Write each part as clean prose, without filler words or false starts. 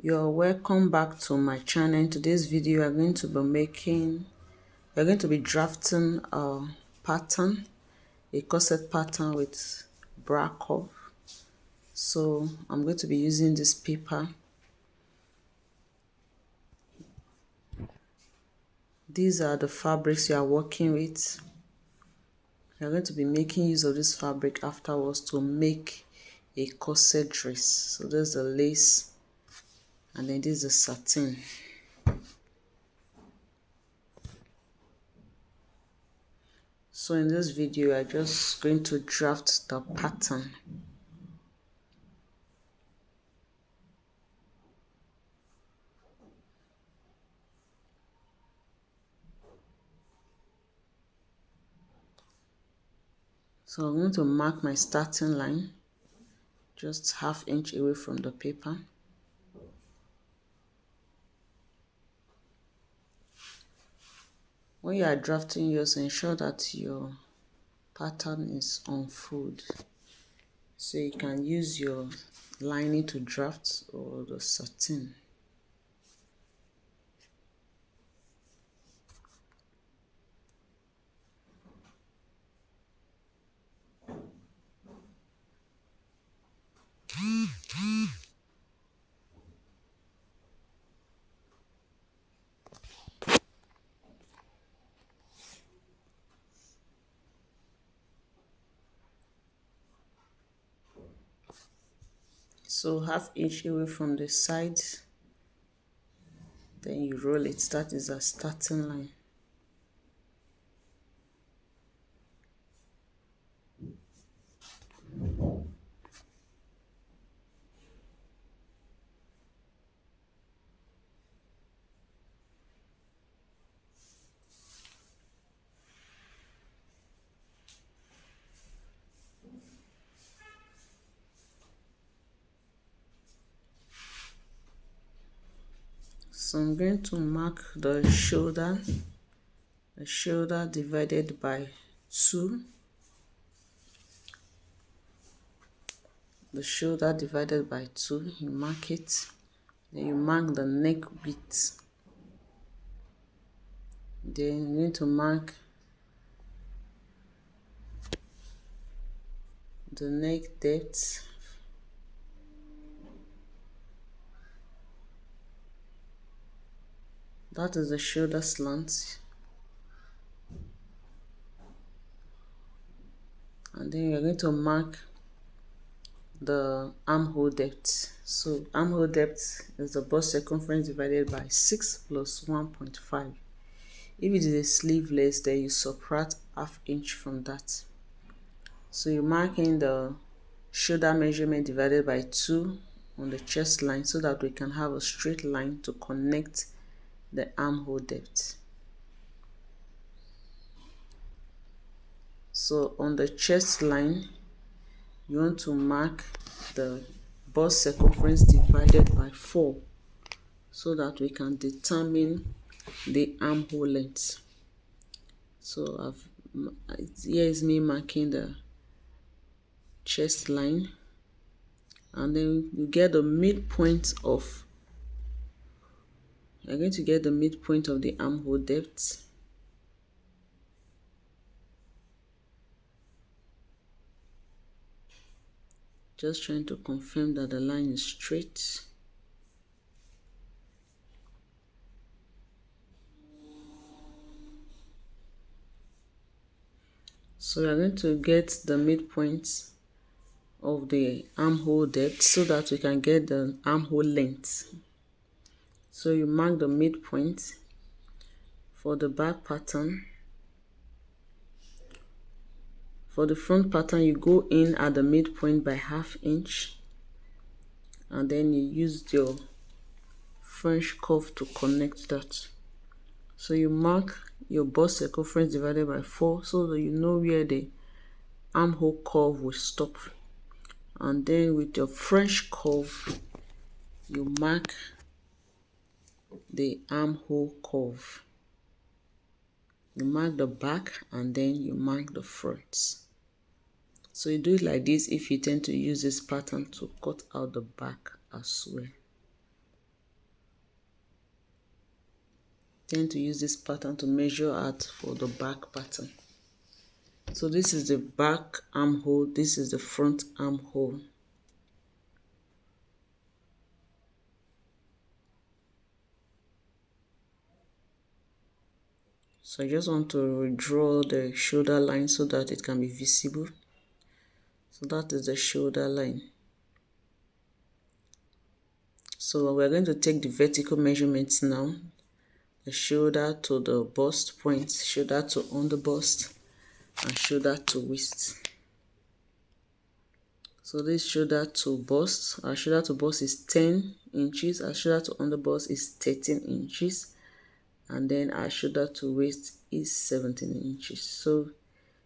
You're welcome back to my channel. In today's video we're going to be drafting a pattern, a corset pattern with bra cuff. So I'm going to be using this paper. These are the fabrics you are working with. You're going to be making use of this fabric afterwards to make a corset dress. So there's the lace, and then this is the satin. So in this video, I'm just going to draft the pattern. So I'm going to mark my starting line, just ½ inch away from the paper. When you are drafting yours, ensure that your pattern is unfold. So you can use your lining to draft or the satin. So ½ inch away from the sides, then you roll it. That is a starting line. So I'm going to mark the shoulder divided by 2. The shoulder divided by 2, you mark it. Then you mark the neck width. Then you need to mark the neck depth. That is the shoulder slant. And then you're going to mark the armhole depth. So armhole depth is the bust circumference divided by 6 plus 1.5. If it is a sleeveless, then you subtract ½ inch from that. So you mark in the shoulder measurement divided by 2 on the chest line so that we can have a straight line to connect the armhole depth. So on the chest line, you want to mark the bust circumference divided by 4 so that we can determine the armhole length. So here is me marking the chest line, and then you get the midpoint of, you're going to get the midpoint of the armhole depth. Just trying to confirm that the line is straight. So we are going to get the midpoint of the armhole depth so that we can get the armhole length. So you mark the midpoint for the back pattern. For the front pattern, you go in at the midpoint by ½ inch, and then you use your French curve to connect that. So you mark your bust circumference divided by 4 so that you know where the armhole curve will stop. And then with your French curve, you mark the armhole curve. You mark the back and then you mark the front. So you do it like this if you tend to use this pattern to cut out the back as well. tend to use this pattern to measure out for the back pattern. So this is the back armhole, this is the front armhole. So I just want to redraw the shoulder line so that it can be visible. So that is the shoulder line. So we're going to take the vertical measurements now. The shoulder to the bust point, shoulder to under bust, and shoulder to waist. So this shoulder to bust, our shoulder to bust is 10 inches, our shoulder to under bust is 13 inches, and then our shoulder to waist is 17 inches. So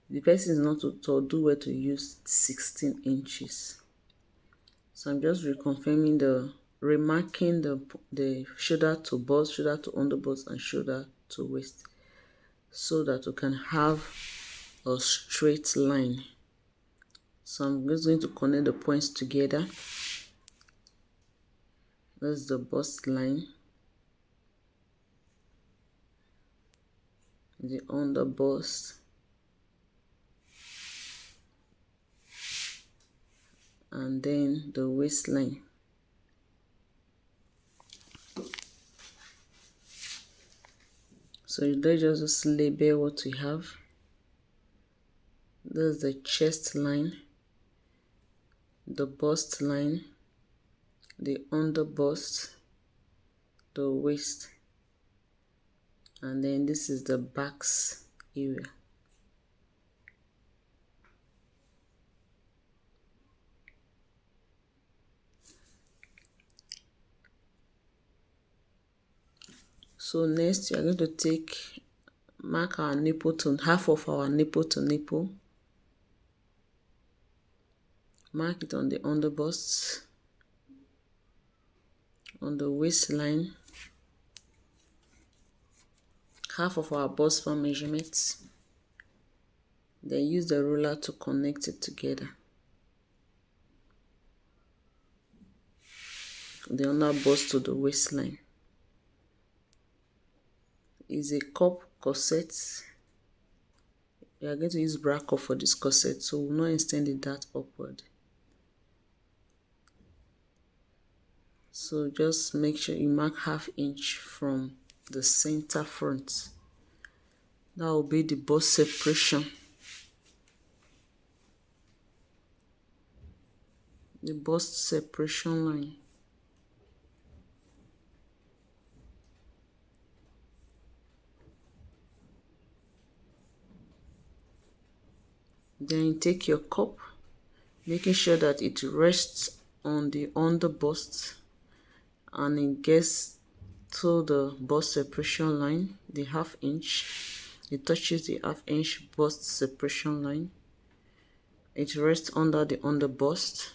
the person is not to do well to use 16 inches. So I'm just reconfirming remarking the shoulder to bust, shoulder to under bust, and shoulder to waist, so that we can have a straight line. So I'm just going to connect the points together. That's the bust line, the under bust, and then the waistline. So let's just label what we have. That's the chest line, the bust line, the under bust, the waist, and then this is the backs area. So next we are going to mark our nipple to half of our nipple to nipple. Mark it on the under bust, on the waistline, half of our bust span measurements. Then use the ruler to connect it together. The under bust to the waistline is a cup corset. We are going to use bra cup for this corset, so we'll not extend it that upward. So just make sure you mark ½ inch from the center front. That will be the bust separation. The bust separation line. Then take your cup, making sure that it rests on the under bust and it gets to the bust separation line, the ½ inch. It touches the ½ inch bust separation line. It rests under the under bust.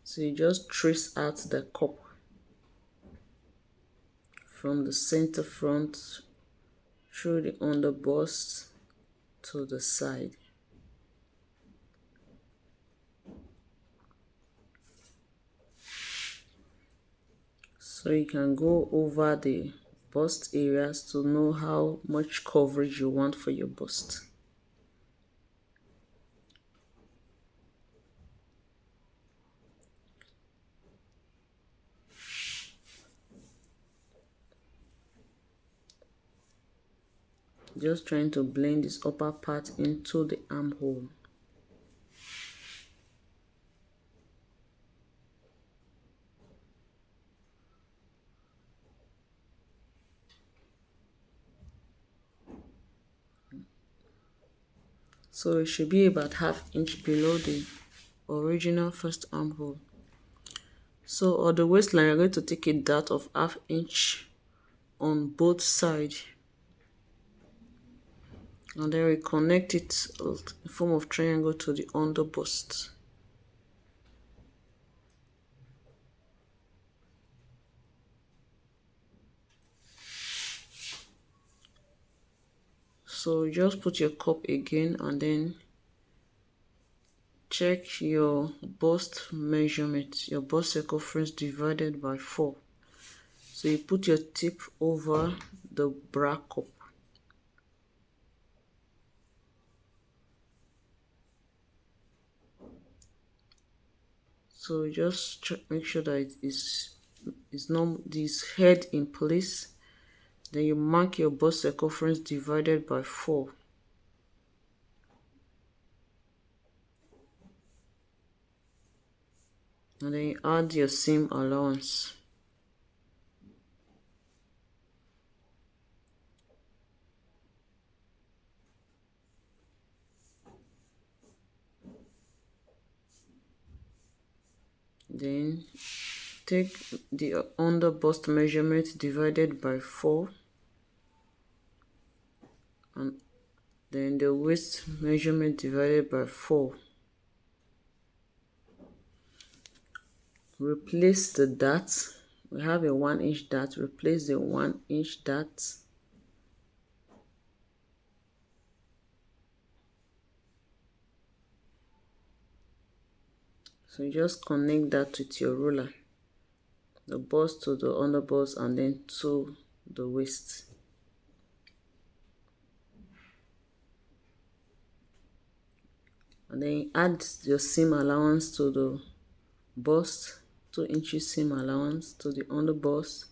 So you just trace out the cup from the center front through the under bust to the side. So you can go over the bust areas to know how much coverage you want for your bust. Just trying to blend this upper part into the armhole. So it should be about ½ inch below the original first armhole. So on the waistline, you're going to take a dart of ½ inch on both sides. And then we connect it in form of triangle to the under bust. So just put your cup again and then check your bust measurement, your bust circumference divided by 4. So you put your tip over the bra cup. So just make sure that it is not this head in place. Then you mark your bust circumference divided by 4. And then you add your seam allowance. Then take the under bust measurement divided by 4, and then the waist measurement divided by 4. Replace the dart. We have a 1-inch dart. Replace the 1-inch dart. So you just connect that with your ruler, the bust to the under bust and then to the waist. And then you add your seam allowance to the bust, 2 inches seam allowance to the under bust,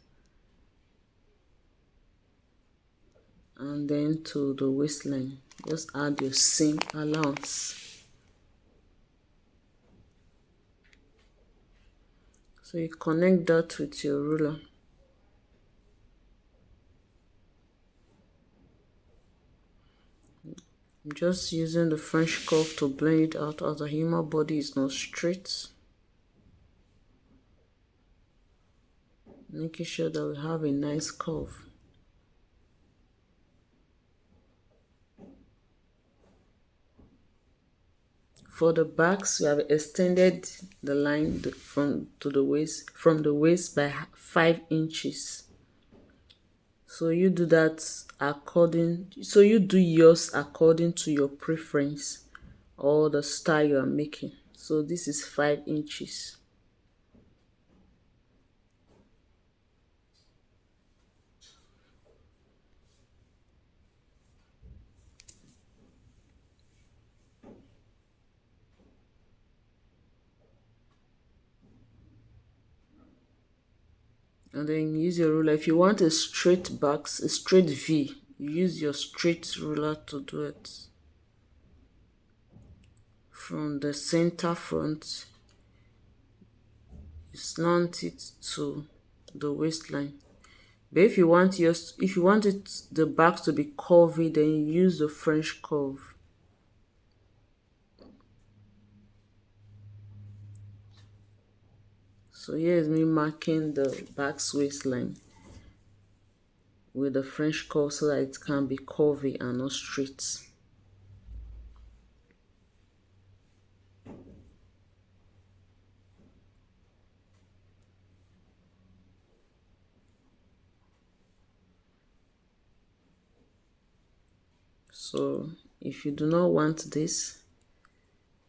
and then to the waistline. Just add your seam allowance. So you connect that with your ruler. I'm just using the French curve to blend it out as the human body is not straight. Making sure that we have a nice curve. For the backs, we have extended the line from the waist by 5 inches. So you do that you do yours according to your preference or the style you are making. So this is 5 inches. And then use your ruler. If you want a straight back, a straight V, you use your straight ruler to do it. From the center front, you slant it to the waistline. But if you want the back to be curvy, then you use the French curve. So here is me marking the back's waistline with the French curve so that it can be curvy and not straight. So if you do not want this,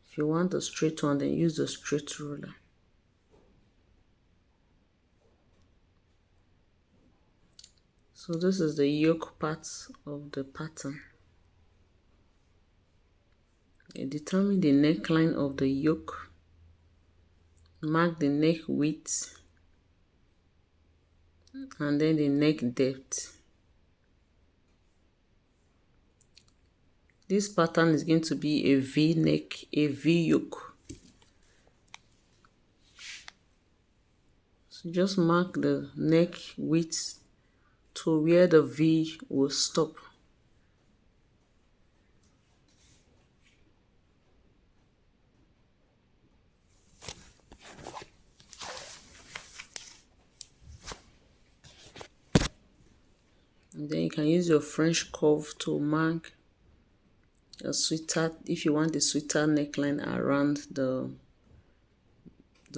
if you want a straight one, then use the straight ruler. So this is the yoke part of the pattern. You determine the neckline of the yoke, mark the neck width, and then the neck depth. This pattern is going to be a V neck, a V yoke. So just mark the neck width to where the V will stop. And then you can use your French curve to mark a sweater, if you want a sweater neckline around the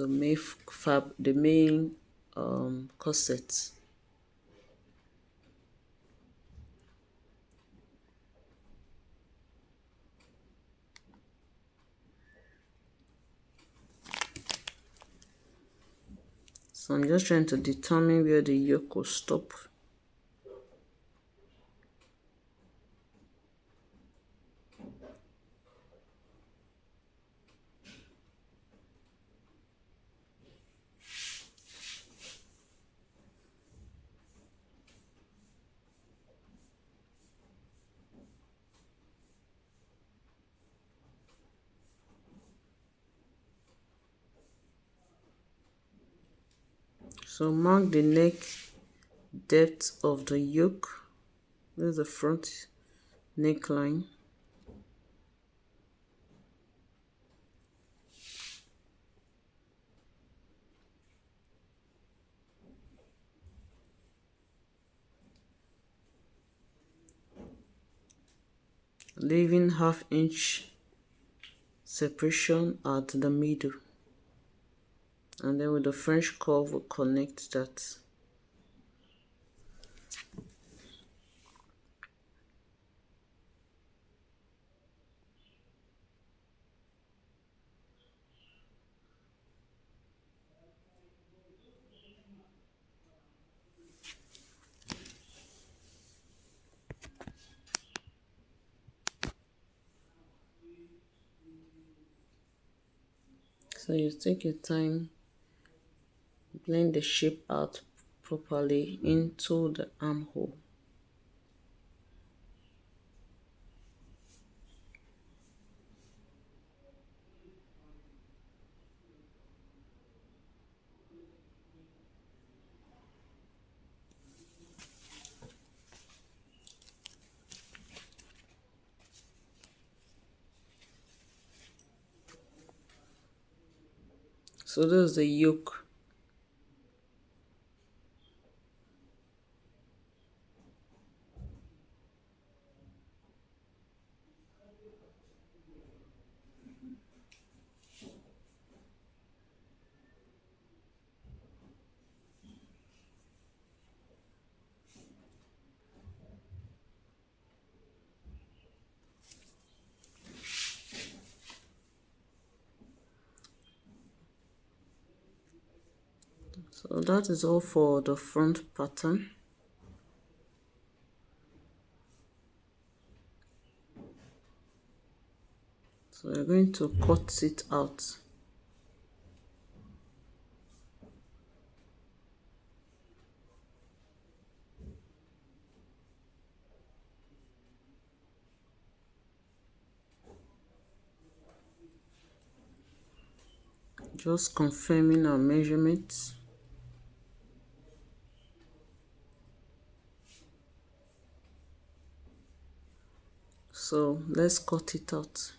main corset. So I'm just trying to determine where the yoke will stop. So mark the neck depth of the yoke. This is the front neckline. Leaving half-inch separation at the middle, and then with the French curve we'll connect that. So you take your time, blend the shape out properly into the armhole. So this is the yoke. So that is all for the front pattern. So we're going to cut it out. Just confirming our measurements. So let's cut it out.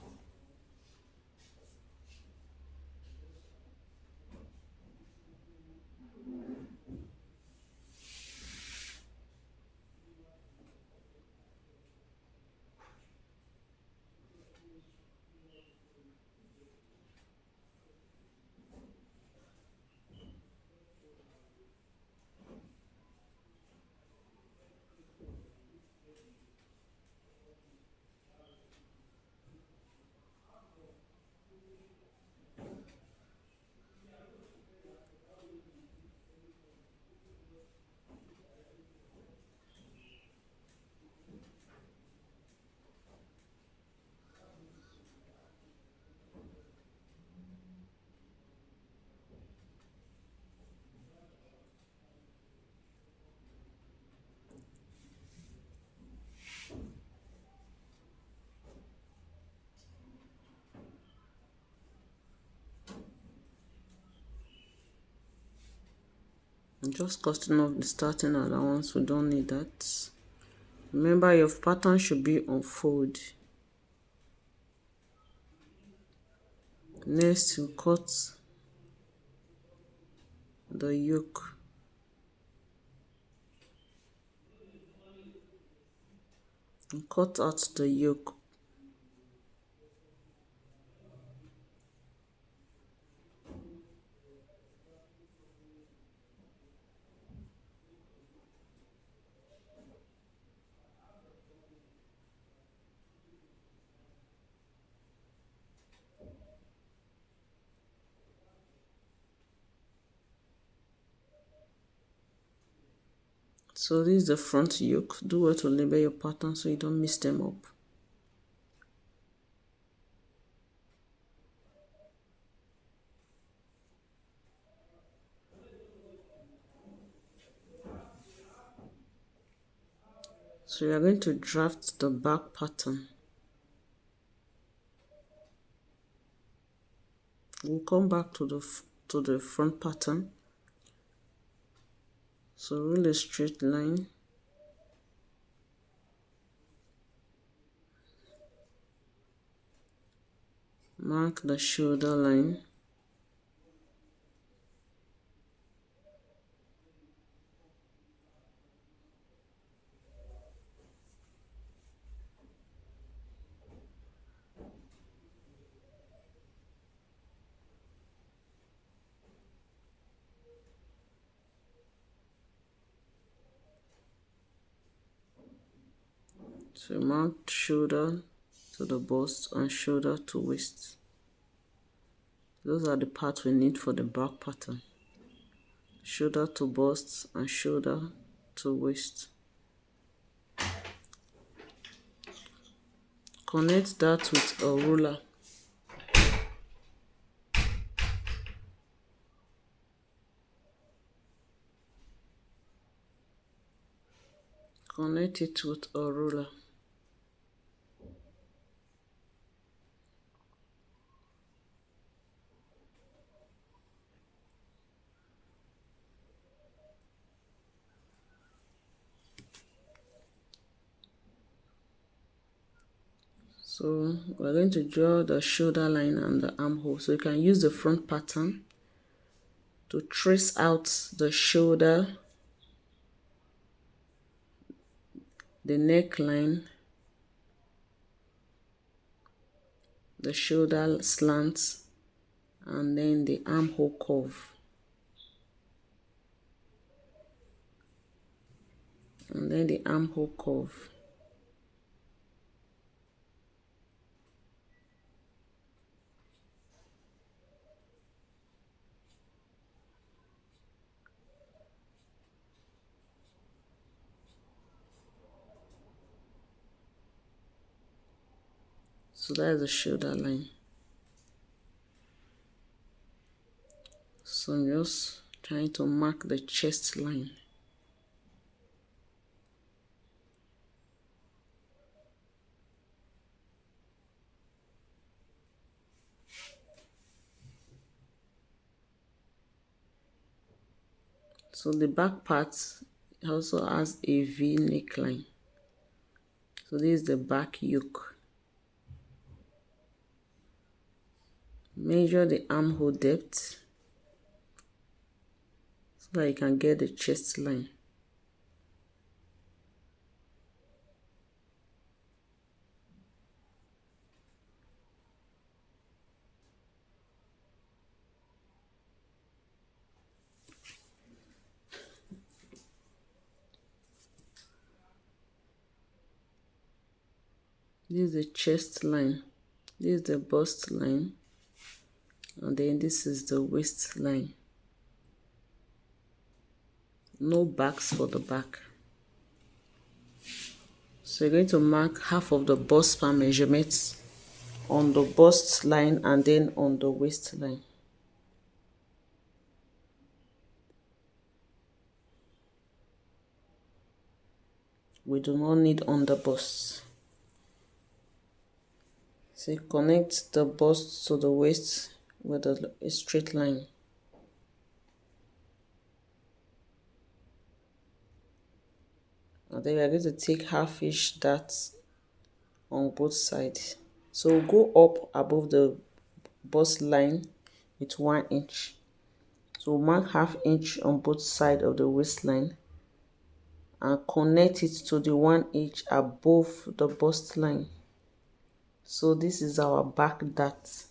I'm just cutting off the starting allowance, we don't need that. Remember your pattern should be on fold. Next you cut the yoke. And cut out the yoke. So this is the front yoke. Do well to label your pattern so you don't mix them up. So you are going to draft the back pattern. We'll come back to the front pattern. So roll a straight line. Mark the shoulder line. So mark shoulder to the bust and shoulder to waist. Those are the parts we need for the back pattern. Shoulder to bust and shoulder to waist. Connect that with a ruler. Connect it with a ruler. So we're going to draw the shoulder line and the armhole. So you can use the front pattern to trace out the shoulder, the neckline, the shoulder slant, and then the armhole curve. And then the armhole curve. So that is the shoulder line. So I'm just trying to mark the chest line. So the back part also has a V neckline. So this is the back yoke. Measure the armhole depth so that you can get the chest line. This is the chest line. This is the bust line. And then this is the waist line. No backs for the back. So you're going to mark half of the bust span measurements on the bust line and then on the waist line. We do not need under bust. So connect the bust to the waist with a straight line. And then we are going to take half-inch darts on both sides. So go up above the bust line with 1 inch. So mark half-inch on both sides of the waistline and connect it to the 1 inch above the bust line. So this is our back dart.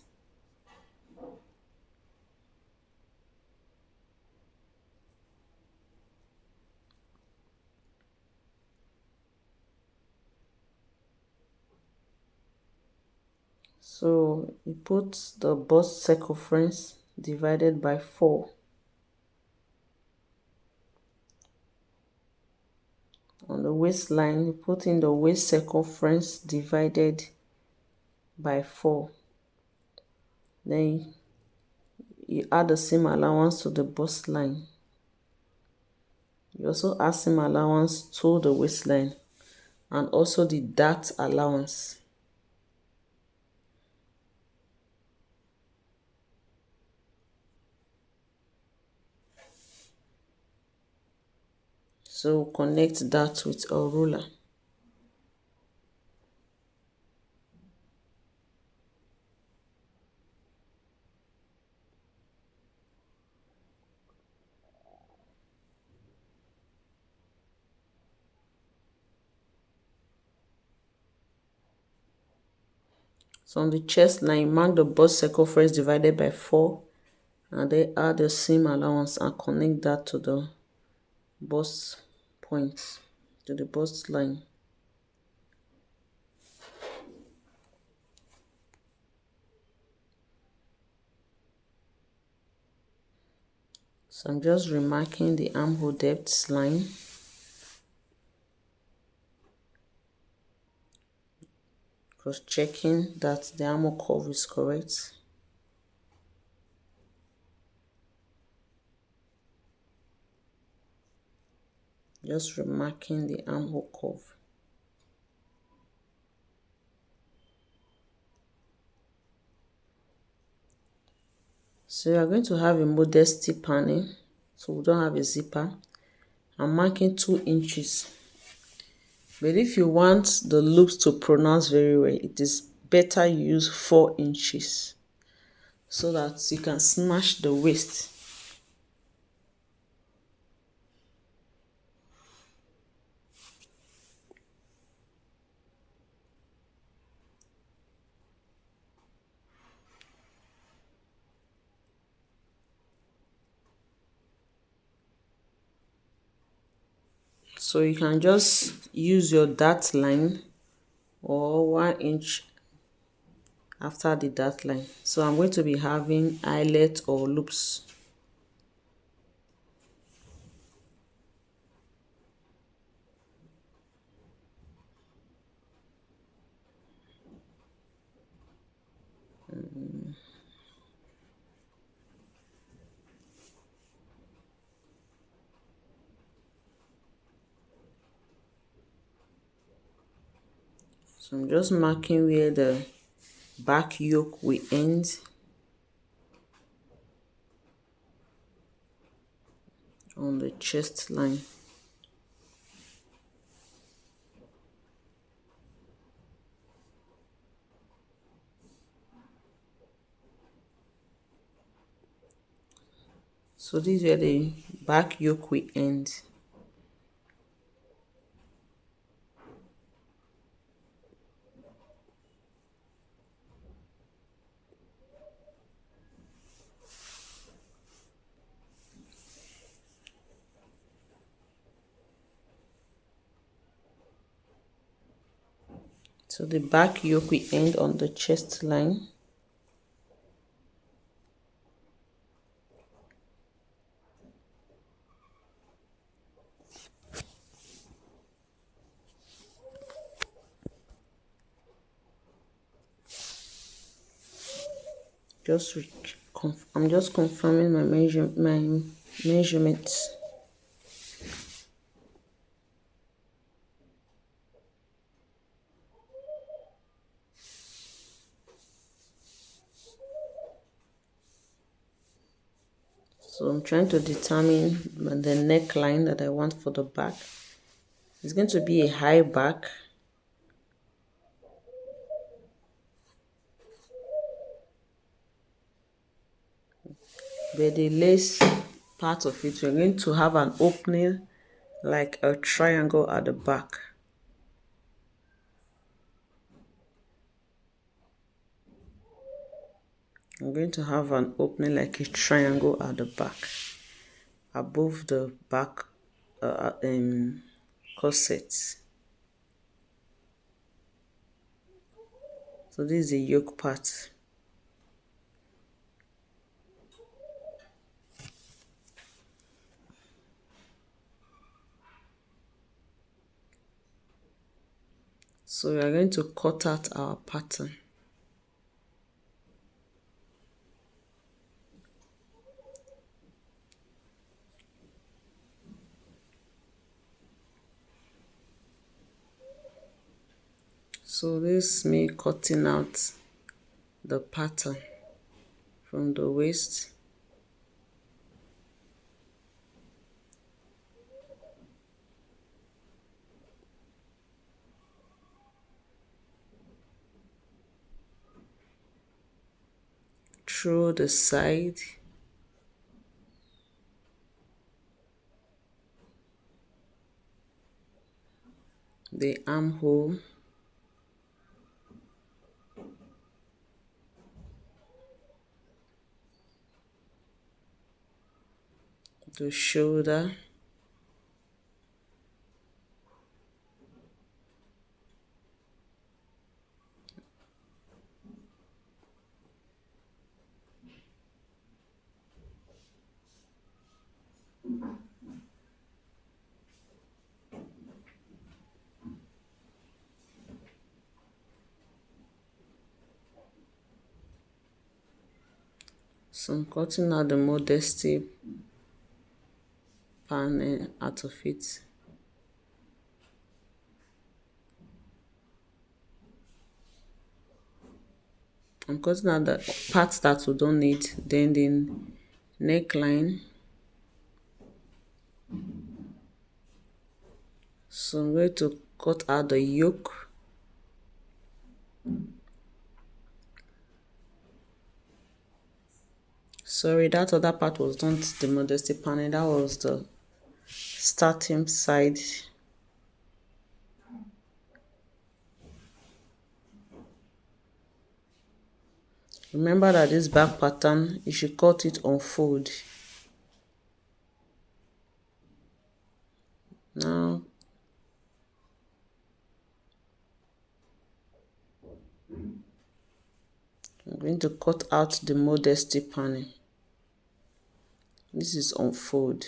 So you put the bust circumference divided by 4. On the waistline, you put in the waist circumference divided by 4. Then you add the seam allowance to the bust line. You also add seam allowance to the waistline and also the dart allowance. So connect that with a ruler. So on the chest line, mark the bust circumference divided by 4 and then add the seam allowance and connect that to the bust point, to the bust line. So I'm just remarking the armhole depth line. Cross checking that the armhole curve is correct. Just remarking the armhole curve. So you are going to have a modesty panel. So we don't have a zipper. I'm marking 2 inches. But if you want the loops to pronounce very well, it is better you use 4 inches so that you can snatch the waist. So you can just use your dart line or 1 inch after the dart line. So I'm going to be having eyelet or loops. So I'm just marking where the back yoke will end on the chest line. So this is where the back yoke will end. So the back yoke will end on the chest line. I'm just confirming my measurements. So I'm trying to determine the neckline that I want for the back. It's going to be a high back. But the lace part of it, we're going to have an opening like a triangle at the back. I'm going to have an opening like a triangle at the back, above the back corset. So this is the yoke part. So we are going to cut out our pattern. So this is me cutting out the pattern from the waist. Through the side. The armhole. The shoulder. So I'm cutting out the modesty panel out of it. I'm cutting out the parts that we don't need, then the neckline. So I'm going to cut out the yoke. Sorry, that other part was not the modesty panel, that was the starting side. Remember that this back pattern, you should cut it on fold. Now, I'm going to cut out the modesty panel. This is on fold.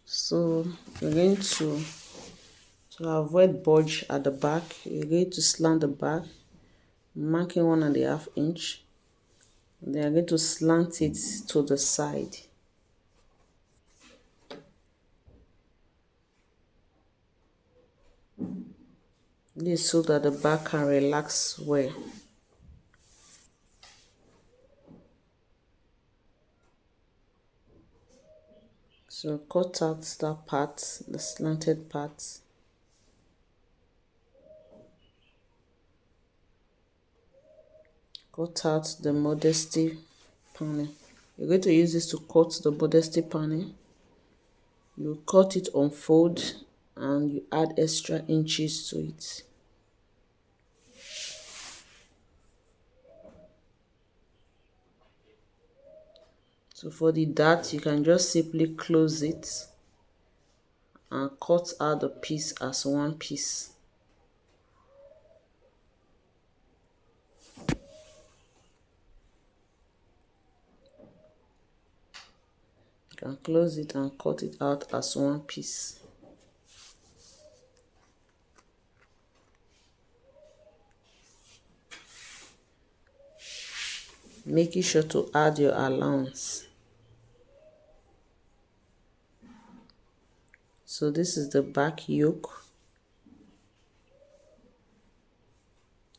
So you're going to avoid bulge at the back, you're going to slant the back, marking 1.5 inch. Then you're going to slant it to the side. This so that the back can relax well. So cut out that part, the slanted part. Cut out the modesty panel. You're going to use this to cut the modesty panel. You cut it on fold and you add extra inches to it. So for the dart, you can just simply close it and cut out the piece as one piece. You can close it and cut it out as one piece. Making sure to add your allowance. So this is the back yoke.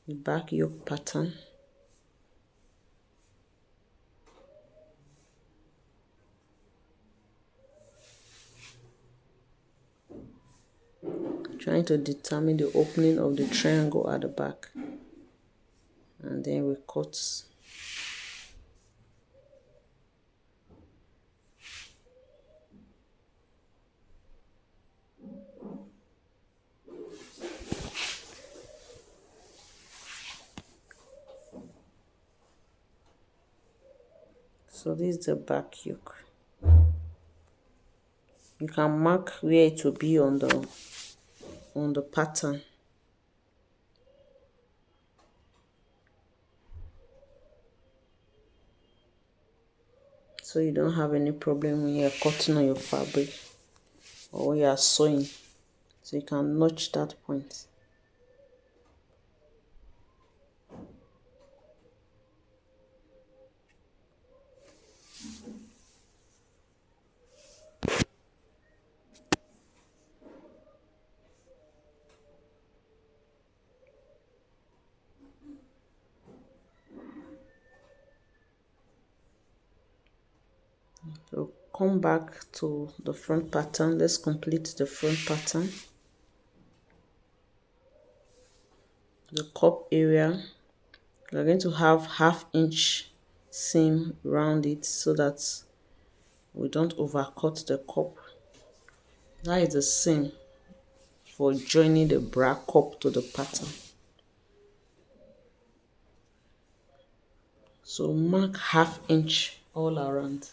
The back yoke pattern. Trying to determine the opening of the triangle at the back. And then we cut. So this is the back yoke. You can mark where it will be on the pattern. So you don't have any problem when you're cutting on your fabric or when you are sewing. So you can notch that point. So come back to the front pattern. Let's complete the front pattern. The cup area, we're going to have 1/2 inch seam around it so that we don't overcut the cup. That is the seam for joining the bra cup to the pattern. So mark 1/2 inch all around.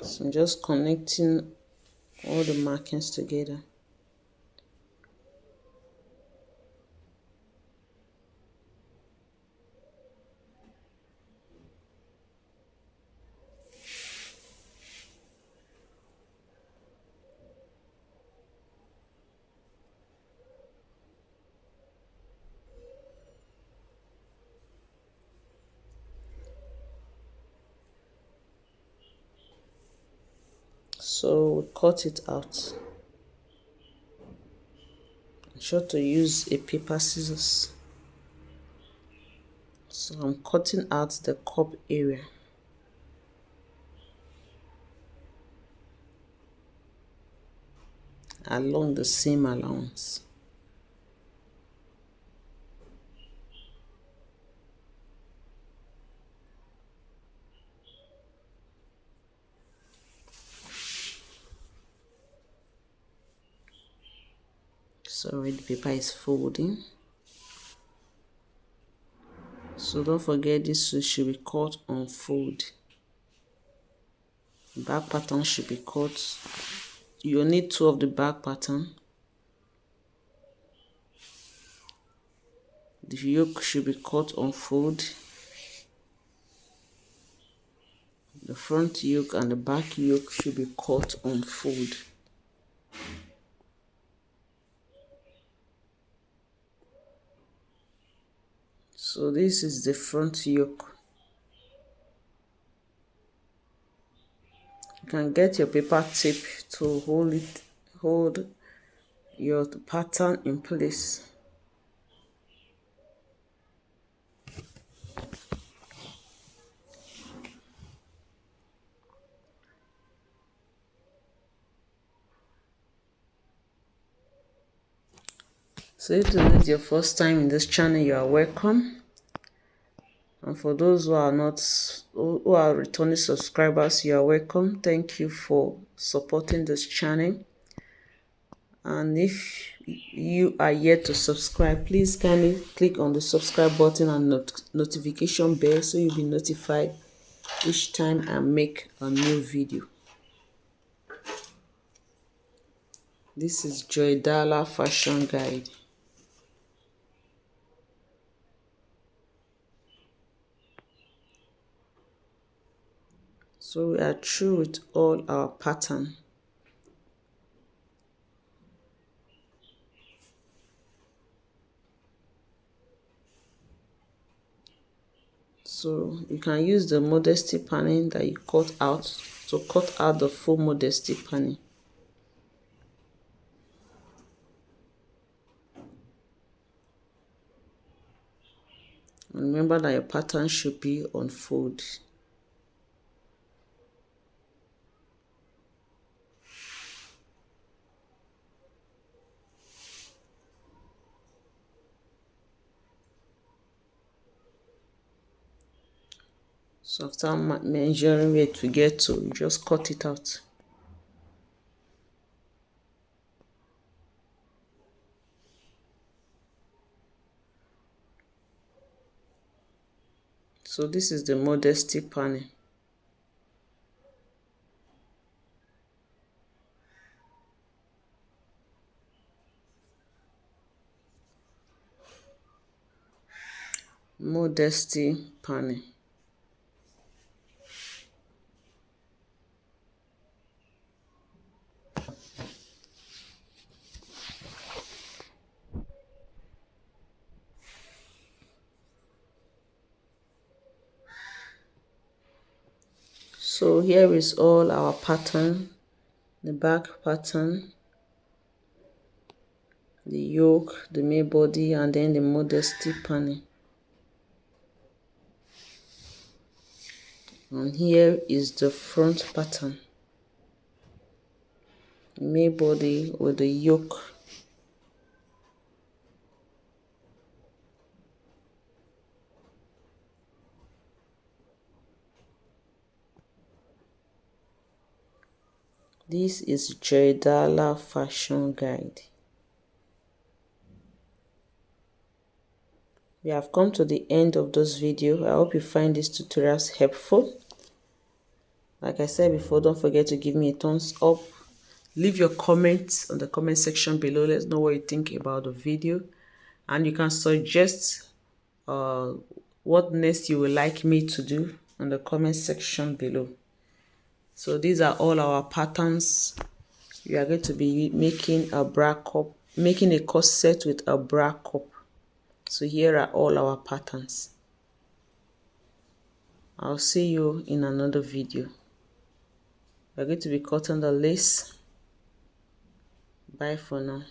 So I'm just connecting all the markings together. So we cut it out. I'm sure to use a paper scissors. So I'm cutting out the cup area. Along the seam allowance. Sorry, the paper is folding. So don't forget this should be cut on fold. Back pattern should be cut. You'll need 2 of the back pattern. The yoke should be cut on fold. The front yoke and the back yoke should be cut on fold. So this is the front yoke. You can get your paper tape to hold your pattern in place. So if this is your first time in this channel, you are welcome. And for those who are returning subscribers, you are welcome. Thank you for supporting this channel. And if you are yet to subscribe, please kindly click on the subscribe button and notification bell so you'll be notified each time I make a new video. This is Joy Dala Fashion Guide. So we are through with all our pattern. So you can use the modesty panning that you cut out to cut out the full modesty panning. And remember that your pattern should be on fold. So after measuring where to get to, you just cut it out. So this is the modesty panel. Modesty panel. So here is all our pattern, the back pattern, the yoke, the main body, and then the modesty panel. And here is the front pattern, the main body with the yoke. This is Jedala Fashion Guide. We have come to the end of this video. I hope you find these tutorials helpful. Like I said before, don't forget to give me a thumbs up. Leave your comments on the comment section below. Let's know what you think about the video. And you can suggest what next you would like me to do in the comment section below. So these are all our patterns. We are going to be making a bra cup, making a corset with a bra cup. So here are all our patterns. I'll see you in another video. We're going to be cutting the lace. Bye for now.